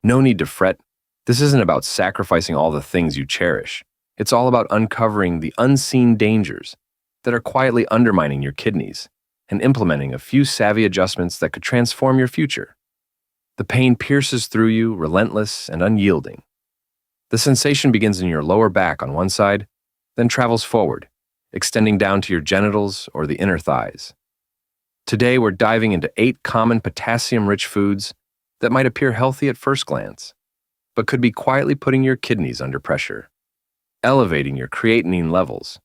No need to fret. This isn't about sacrificing all the things you cherish. It's all about uncovering the unseen dangers that are quietly undermining your kidneys and implementing a few savvy adjustments that could transform your future. The pain pierces through you, relentless and unyielding. The sensation begins in your lower back on one side, then travels forward, extending down to your genitals or the inner thighs. Today, we're diving into 8 common potassium-rich foods that might appear healthy at first glance, but could be quietly putting your kidneys under pressure, elevating your creatinine levels,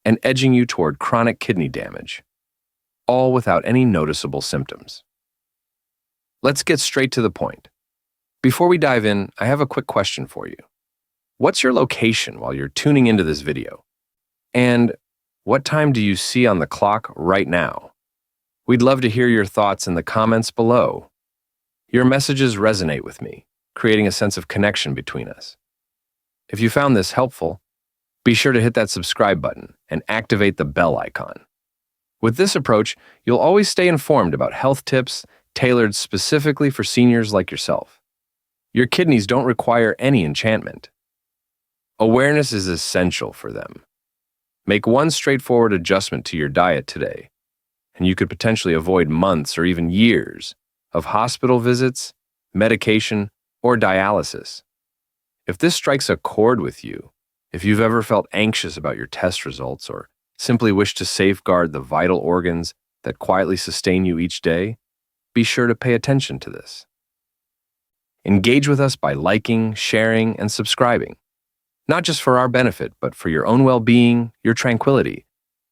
and edging you toward chronic kidney damage, all without any noticeable symptoms. Let's get straight to the point. Before we dive in, I have a quick question for you. What's your location while you're tuning into this video? And what time do you see on the clock right now? We'd love to hear your thoughts in the comments below. Your messages resonate with me, creating a sense of connection between us. If you found this helpful, be sure to hit that subscribe button and activate the bell icon. With this approach, you'll always stay informed about health tips tailored specifically for seniors like yourself. Your kidneys don't require any enchantment. Awareness is essential for them. Make one straightforward adjustment to your diet today, and you could potentially avoid months or even years of hospital visits, medication, or dialysis. If this strikes a chord with you, if you've ever felt anxious about your test results or simply wish to safeguard the vital organs that quietly sustain you each day, be sure to pay attention to this. Engage with us by liking, sharing, and subscribing, not just for our benefit, but for your own well-being, your tranquility,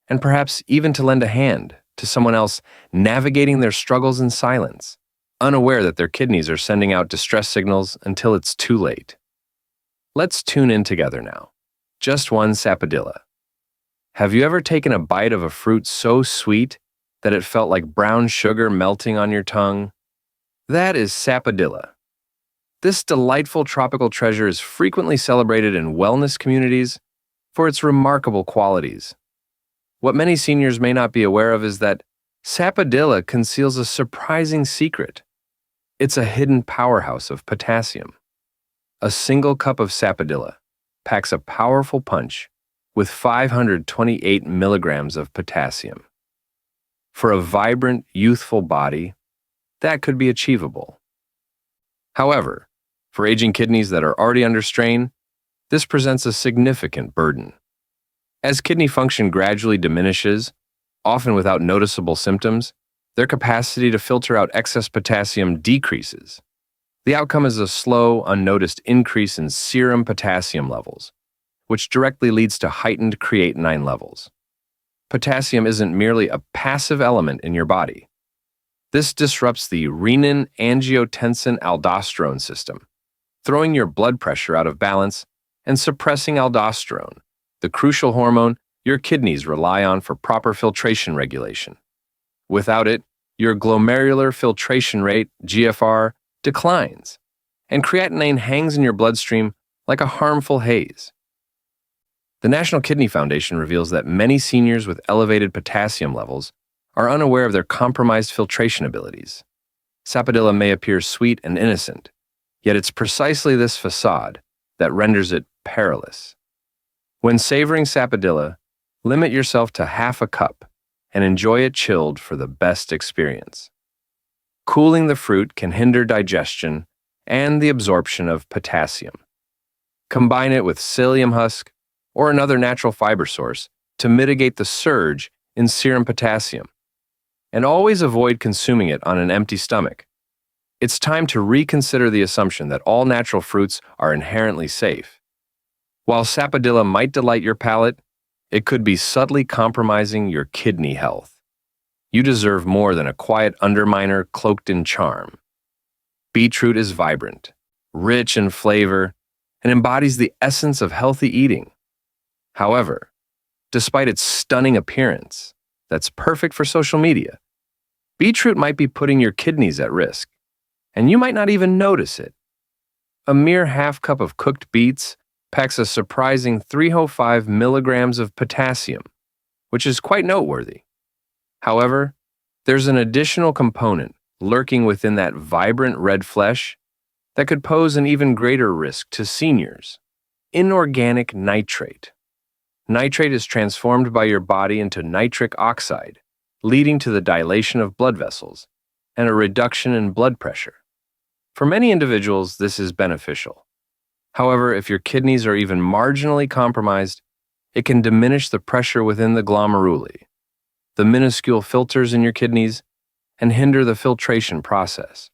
and perhaps even to lend a hand to someone else navigating their struggles in silence, unaware that their kidneys are sending out distress signals until it's too late. Let's tune in together now. Just one Sapadilla. Have you ever taken a bite of a fruit so sweet that it felt like brown sugar melting on your tongue? That is Sapadilla. This delightful tropical treasure is frequently celebrated in wellness communities for its remarkable qualities. What many seniors may not be aware of is that Sapadilla conceals a surprising secret. It's a hidden powerhouse of potassium. A single cup of Sapadilla packs a powerful punch with 528 milligrams of potassium. For a vibrant, youthful body, that could be achievable. However, for aging kidneys that are already under strain, this presents a significant burden. As kidney function gradually diminishes, often without noticeable symptoms, their capacity to filter out excess potassium decreases. The outcome is a slow, unnoticed increase in serum potassium levels, which directly leads to heightened creatinine levels. Potassium isn't merely a passive element in your body. This disrupts the renin-angiotensin-aldosterone system, throwing your blood pressure out of balance and suppressing aldosterone, the crucial hormone your kidneys rely on for proper filtration regulation. Without it, your glomerular filtration rate, GFR, declines, and creatinine hangs in your bloodstream like a harmful haze. The National Kidney Foundation reveals that many seniors with elevated potassium levels are unaware of their compromised filtration abilities. Sapadilla may appear sweet and innocent, yet it's precisely this facade that renders it perilous. When savoring Sapadilla, limit yourself to half a cup and enjoy it chilled for the best experience. Cooling the fruit can hinder digestion and the absorption of potassium. Combine it with psyllium husk or another natural fiber source to mitigate the surge in serum potassium. And always avoid consuming it on an empty stomach. It's time to reconsider the assumption that all natural fruits are inherently safe. While Sapadilla might delight your palate, it could be subtly compromising your kidney health. You deserve more than a quiet underminer cloaked in charm. Beetroot is vibrant, rich in flavor, and embodies the essence of healthy eating. However, despite its stunning appearance, that's perfect for social media, beetroot might be putting your kidneys at risk, and you might not even notice it. A mere half cup of cooked beets packs a surprising 305 milligrams of potassium, which is quite noteworthy. However, there's an additional component lurking within that vibrant red flesh, that could pose an even greater risk to seniors. Inorganic nitrate. Nitrate is transformed by your body into nitric oxide, leading to the dilation of blood vessels and a reduction in blood pressure. For many individuals, this is beneficial. However, if your kidneys are even marginally compromised, it can diminish the pressure within the glomeruli, the minuscule filters in your kidneys, and hinder the filtration process.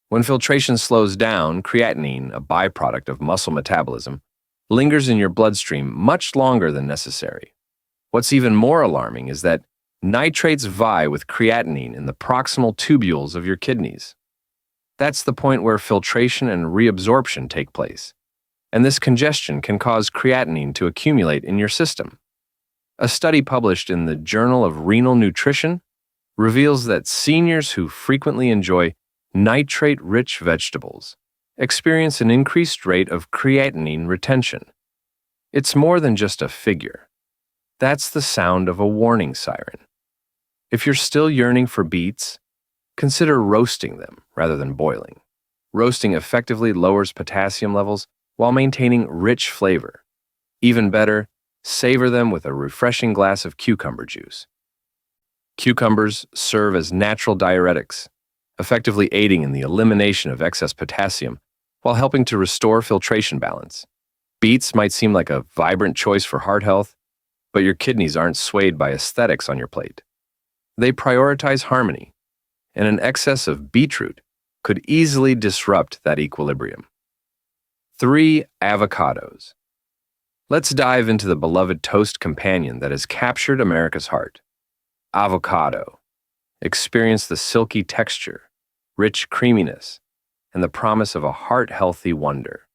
When filtration slows down, creatinine, a byproduct of muscle metabolism, lingers in your bloodstream much longer than necessary. What's even more alarming is that nitrates vie with creatinine in the proximal tubules of your kidneys. That's the point where filtration and reabsorption take place, and this congestion can cause creatinine to accumulate in your system. A study published in the Journal of Renal Nutrition reveals that seniors who frequently enjoy nitrate-rich vegetables experience an increased rate of creatinine retention. It's more than just a figure. That's the sound of a warning siren. If you're still yearning for beets, consider roasting them rather than boiling. Roasting effectively lowers potassium levels while maintaining rich flavor. Even better, savor them with a refreshing glass of cucumber juice. Cucumbers serve as natural diuretics, effectively aiding in the elimination of excess potassium while helping to restore filtration balance. Beets might seem like a vibrant choice for heart health, but your kidneys aren't swayed by aesthetics on your plate. They prioritize harmony, and an excess of beetroot could easily disrupt that equilibrium. 3 avocados. Let's dive into the beloved toast companion that has captured America's heart. Avocado. Experience the silky texture, rich creaminess, and the promise of a heart-healthy wonder.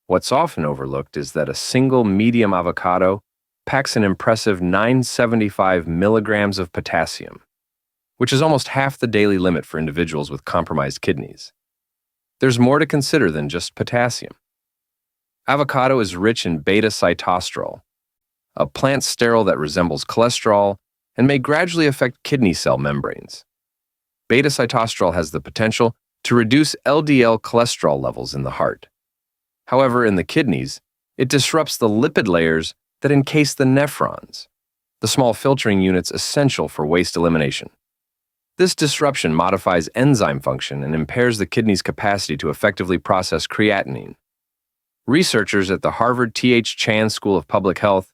What's often overlooked is that a single medium avocado packs an impressive 975 milligrams of potassium, which is almost half the daily limit for individuals with compromised kidneys. There's more to consider than just potassium. Avocado is rich in beta-sitosterol, a plant sterol that resembles cholesterol and may gradually affect kidney cell membranes. Beta-sitosterol has the potential to reduce LDL cholesterol levels in the heart. However, in the kidneys, it disrupts the lipid layers that encase the nephrons, the small filtering units essential for waste elimination. This disruption modifies enzyme function and impairs the kidney's capacity to effectively process creatinine. Researchers at the Harvard T.H. Chan School of Public Health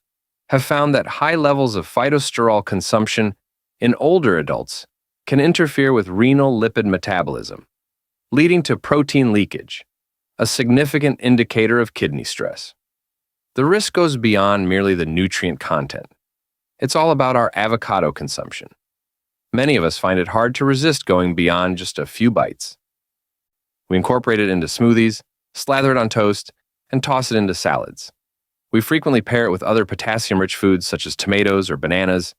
have found that high levels of phytosterol consumption in older adults can interfere with renal lipid metabolism, leading to protein leakage, a significant indicator of kidney stress. The risk goes beyond merely the nutrient content. It's all about our avocado consumption. Many of us find it hard to resist going beyond just a few bites. We incorporate it into smoothies, slather it on toast, and toss it into salads. We frequently pair it with other potassium-rich foods such as tomatoes or bananas,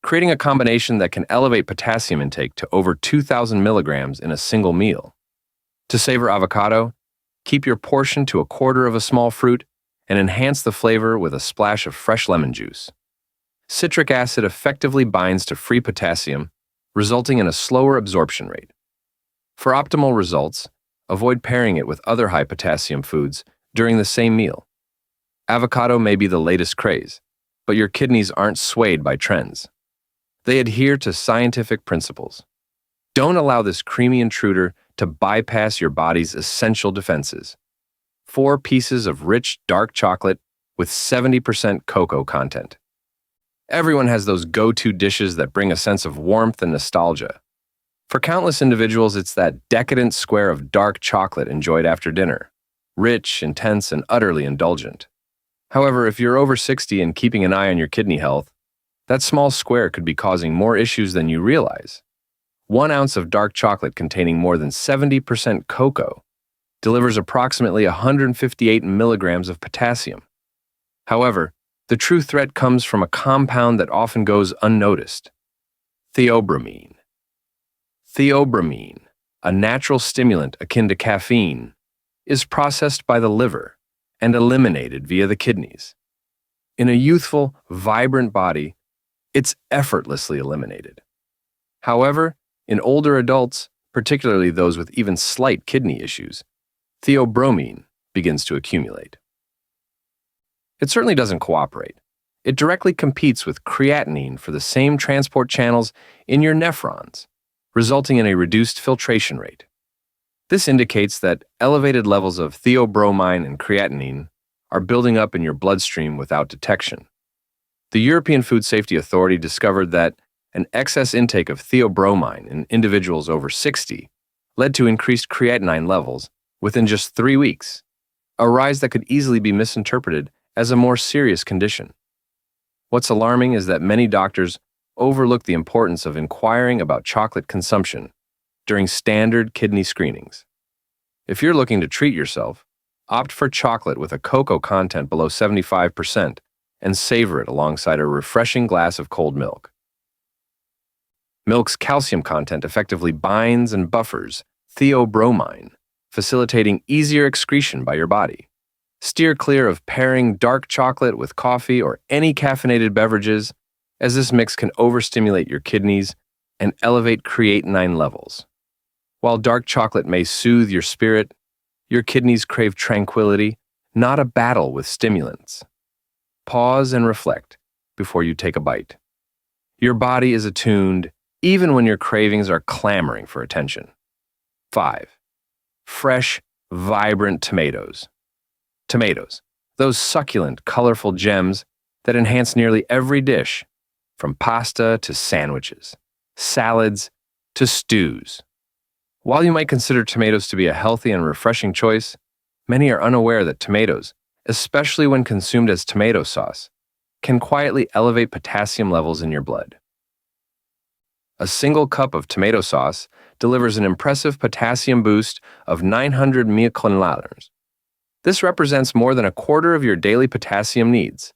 creating a combination that can elevate potassium intake to over 2,000 milligrams in a single meal. To savor avocado, keep your portion to a quarter of a small fruit and enhance the flavor with a splash of fresh lemon juice. Citric acid effectively binds to free potassium, resulting in a slower absorption rate. For optimal results, avoid pairing it with other high-potassium foods during the same meal. Avocado may be the latest craze, but your kidneys aren't swayed by trends. They adhere to scientific principles. Don't allow this creamy intruder to bypass your body's essential defenses. 4 pieces of rich, dark chocolate with 70% cocoa content. Everyone has those go-to dishes that bring a sense of warmth and nostalgia. For countless individuals, it's that decadent square of dark chocolate enjoyed after dinner. Rich, intense, and utterly indulgent. However, if you're over 60 and keeping an eye on your kidney health, that small square could be causing more issues than you realize. 1 ounce of dark chocolate containing more than 70% cocoa delivers approximately 158 milligrams of potassium. However, the true threat comes from a compound that often goes unnoticed: theobromine. Theobromine, a natural stimulant akin to caffeine, is processed by the liver and eliminated via the kidneys. In a youthful, vibrant body, it's effortlessly eliminated. However, in older adults, particularly those with even slight kidney issues, theobromine begins to accumulate. It certainly doesn't cooperate. It directly competes with creatinine for the same transport channels in your nephrons, resulting in a reduced filtration rate. This indicates that elevated levels of theobromine and creatinine are building up in your bloodstream without detection. The European Food Safety Authority discovered that an excess intake of theobromine in individuals over 60 led to increased creatinine levels within just 3 weeks, a rise that could easily be misinterpreted as a more serious condition. What's alarming is that many doctors overlook the importance of inquiring about chocolate consumption during standard kidney screenings. If you're looking to treat yourself, opt for chocolate with a cocoa content below 75% and savor it alongside a refreshing glass of cold milk. Milk's calcium content effectively binds and buffers theobromine, facilitating easier excretion by your body. Steer clear of pairing dark chocolate with coffee or any caffeinated beverages, as this mix can overstimulate your kidneys and elevate creatinine levels. While dark chocolate may soothe your spirit, your kidneys crave tranquility, not a battle with stimulants. Pause and reflect before you take a bite. Your body is attuned even when your cravings are clamoring for attention. 5. Fresh, vibrant tomatoes. Tomatoes, those succulent, colorful gems that enhance nearly every dish, from pasta to sandwiches, salads to stews. While you might consider tomatoes to be a healthy and refreshing choice, many are unaware that tomatoes, especially when consumed as tomato sauce, can quietly elevate potassium levels in your blood. A single cup of tomato sauce delivers an impressive potassium boost of 900 micronolars. This represents more than a quarter of your daily potassium needs,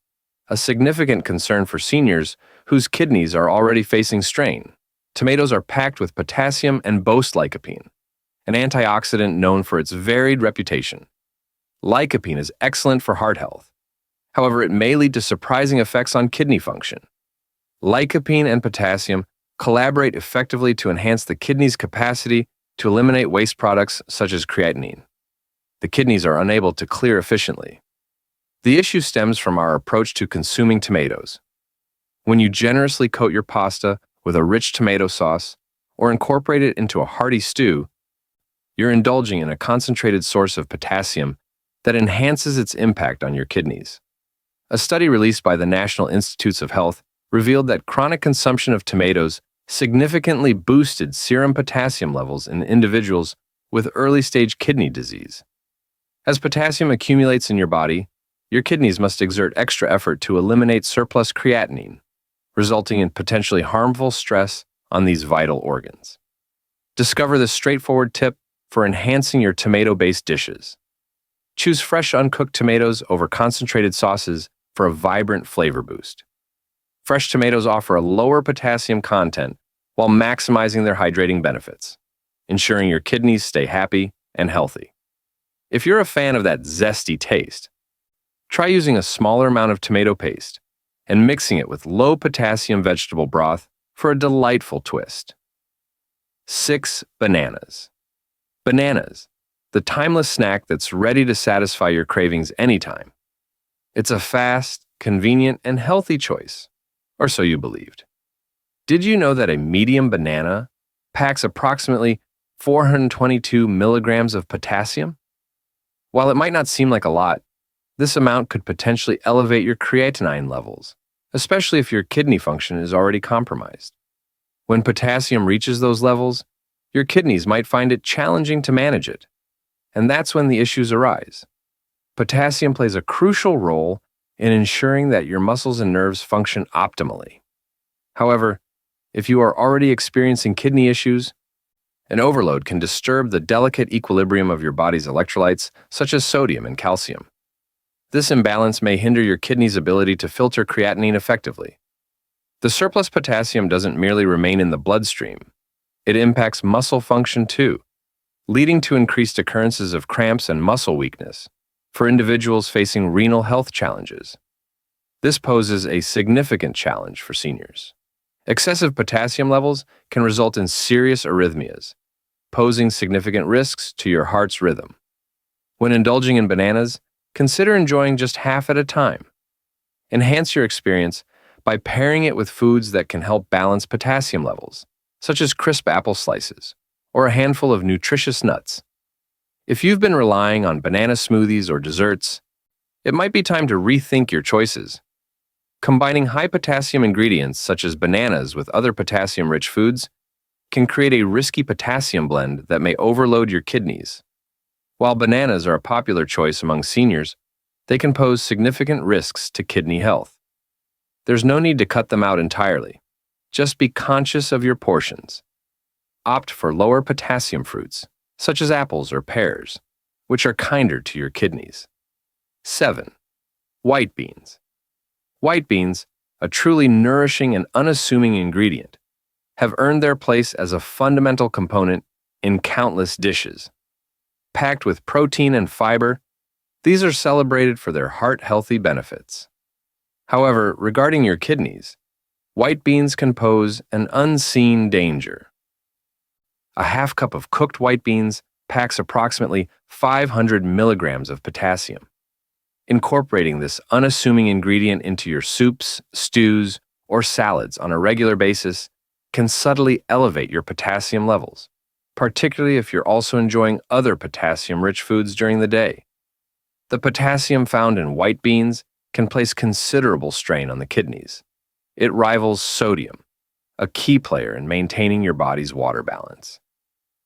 a significant concern for seniors whose kidneys are already facing strain. Tomatoes are packed with potassium and boast lycopene, an antioxidant known for its varied reputation. Lycopene is excellent for heart health. However, it may lead to surprising effects on kidney function. Lycopene and potassium collaborate effectively to enhance the kidney's capacity to eliminate waste products such as creatinine. The kidneys are unable to clear efficiently. The issue stems from our approach to consuming tomatoes. When you generously coat your pasta with a rich tomato sauce or incorporate it into a hearty stew, you're indulging in a concentrated source of potassium that enhances its impact on your kidneys. A study released by the National Institutes of Health revealed that chronic consumption of tomatoes significantly boosted serum potassium levels in individuals with early-stage kidney disease. As potassium accumulates in your body, your kidneys must exert extra effort to eliminate surplus creatinine, resulting in potentially harmful stress on these vital organs. Discover this straightforward tip for enhancing your tomato-based dishes. Choose fresh uncooked tomatoes over concentrated sauces for a vibrant flavor boost. Fresh tomatoes offer a lower potassium content while maximizing their hydrating benefits, ensuring your kidneys stay happy and healthy. If you're a fan of that zesty taste, try using a smaller amount of tomato paste and mixing it with low potassium vegetable broth for a delightful twist. 6. Bananas. Bananas, the timeless snack that's ready to satisfy your cravings anytime. It's a fast, convenient, and healthy choice, or so you believed. Did you know that a medium banana packs approximately 422 milligrams of potassium? While it might not seem like a lot, this amount could potentially elevate your creatinine levels, especially if your kidney function is already compromised. When potassium reaches those levels, your kidneys might find it challenging to manage it, and that's when the issues arise. Potassium plays a crucial role in ensuring that your muscles and nerves function optimally. However, if you are already experiencing kidney issues, an overload can disturb the delicate equilibrium of your body's electrolytes, such as sodium and calcium. This imbalance may hinder your kidney's ability to filter creatinine effectively. The surplus potassium doesn't merely remain in the bloodstream. It impacts muscle function too, leading to increased occurrences of cramps and muscle weakness for individuals facing renal health challenges. This poses a significant challenge for seniors. Excessive potassium levels can result in serious arrhythmias, posing significant risks to your heart's rhythm. When indulging in bananas, consider enjoying just half at a time. Enhance your experience by pairing it with foods that can help balance potassium levels, such as crisp apple slices or a handful of nutritious nuts. If you've been relying on banana smoothies or desserts, it might be time to rethink your choices. Combining high-potassium ingredients such as bananas with other potassium-rich foods can create a risky potassium blend that may overload your kidneys. While bananas are a popular choice among seniors, they can pose significant risks to kidney health. There's no need to cut them out entirely. Just be conscious of your portions. Opt for lower potassium fruits, such as apples or pears, which are kinder to your kidneys. 7. White beans. White beans, a truly nourishing and unassuming ingredient, have earned their place as a fundamental component in countless dishes. Packed with protein and fiber, these are celebrated for their heart-healthy benefits. However, regarding your kidneys, white beans can pose an unseen danger. A half cup of cooked white beans packs approximately 500 milligrams of potassium. Incorporating this unassuming ingredient into your soups, stews, or salads on a regular basis can subtly elevate your potassium levels, particularly if you're also enjoying other potassium-rich foods during the day. The potassium found in white beans can place considerable strain on the kidneys. It rivals sodium, a key player in maintaining your body's water balance.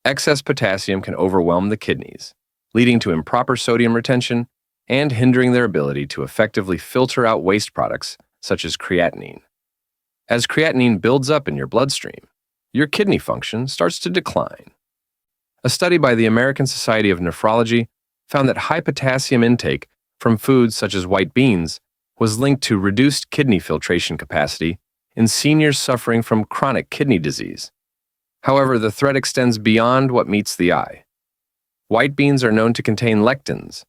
Excess potassium can overwhelm the kidneys, leading to improper sodium retention and hindering their ability to effectively filter out waste products such as creatinine. As creatinine builds up in your bloodstream, your kidney function starts to decline. A study by the American Society of Nephrology found that high potassium intake from foods such as white beans was linked to reduced kidney filtration capacity in seniors suffering from chronic kidney disease. However, the threat extends beyond what meets the eye. White beans are known to contain lectins,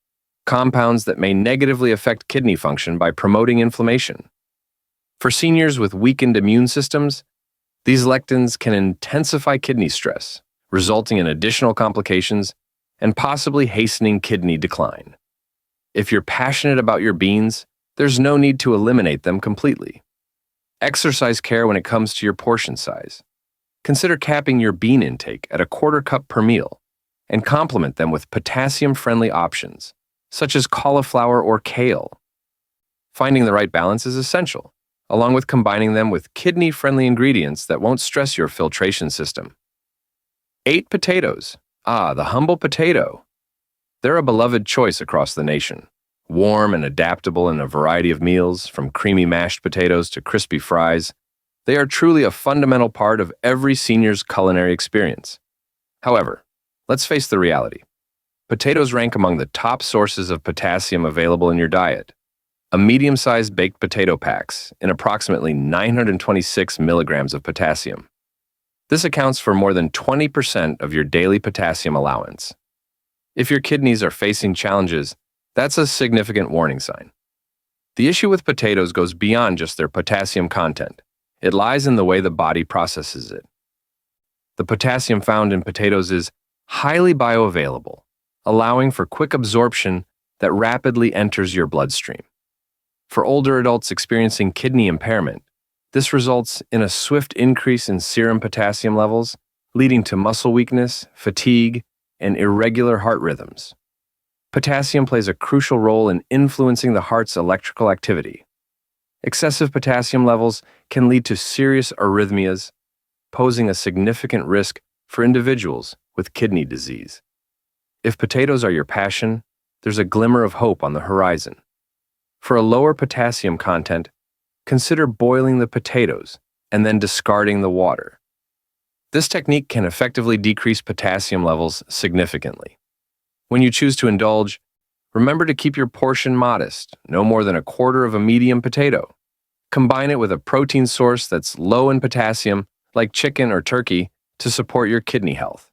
compounds that may negatively affect kidney function by promoting inflammation. For seniors with weakened immune systems, these lectins can intensify kidney stress, resulting in additional complications and possibly hastening kidney decline. If you're passionate about your beans, there's no need to eliminate them completely. Exercise care when it comes to your portion size. Consider capping your bean intake at a quarter cup per meal and complement them with potassium-friendly options, such as cauliflower or kale. Finding the right balance is essential, along with combining them with kidney-friendly ingredients that won't stress your filtration system. 8 potatoes. The humble potato. They're a beloved choice across the nation. Warm and adaptable in a variety of meals, from creamy mashed potatoes to crispy fries, they are truly a fundamental part of every senior's culinary experience. However, let's face the reality. Potatoes rank among the top sources of potassium available in your diet. A medium-sized baked potato packs in approximately 926 milligrams of potassium. This accounts for more than 20% of your daily potassium allowance. If your kidneys are facing challenges, that's a significant warning sign. The issue with potatoes goes beyond just their potassium content. It lies in the way the body processes it. The potassium found in potatoes is highly bioavailable, allowing for quick absorption that rapidly enters your bloodstream. For older adults experiencing kidney impairment, this results in a swift increase in serum potassium levels, leading to muscle weakness, fatigue, and irregular heart rhythms. Potassium plays a crucial role in influencing the heart's electrical activity. Excessive potassium levels can lead to serious arrhythmias, posing a significant risk for individuals with kidney disease. If potatoes are your passion, there's a glimmer of hope on the horizon. For a lower potassium content, consider boiling the potatoes and then discarding the water. This technique can effectively decrease potassium levels significantly. When you choose to indulge, remember to keep your portion modest, no more than a quarter of a medium potato. Combine it with a protein source that's low in potassium, like chicken or turkey, to support your kidney health.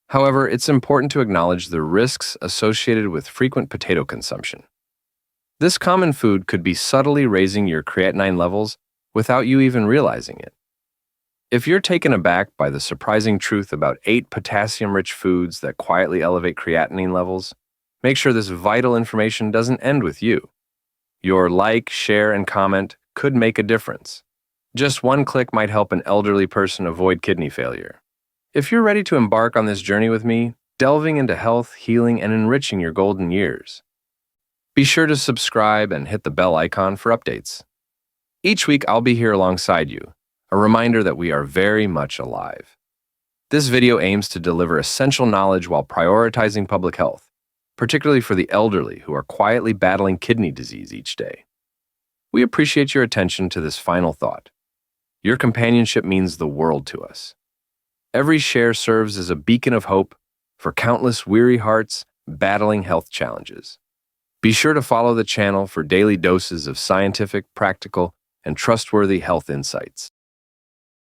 However, it's important to acknowledge the risks associated with frequent potato consumption. This common food could be subtly raising your creatinine levels without you even realizing it. If you're taken aback by the surprising truth about 8 potassium-rich foods that quietly elevate creatinine levels, make sure this vital information doesn't end with you. Your like, share, and comment could make a difference. Just one click might help an elderly person avoid kidney failure. If you're ready to embark on this journey with me, delving into health, healing, and enriching your golden years, be sure to subscribe and hit the bell icon for updates. Each week, I'll be here alongside you, a reminder that we are very much alive. This video aims to deliver essential knowledge while prioritizing public health, particularly for the elderly who are quietly battling kidney disease each day. We appreciate your attention to this final thought. Your companionship means the world to us. Every share serves as a beacon of hope for countless weary hearts battling health challenges. Be sure to follow the channel for daily doses of scientific, practical, and trustworthy health insights.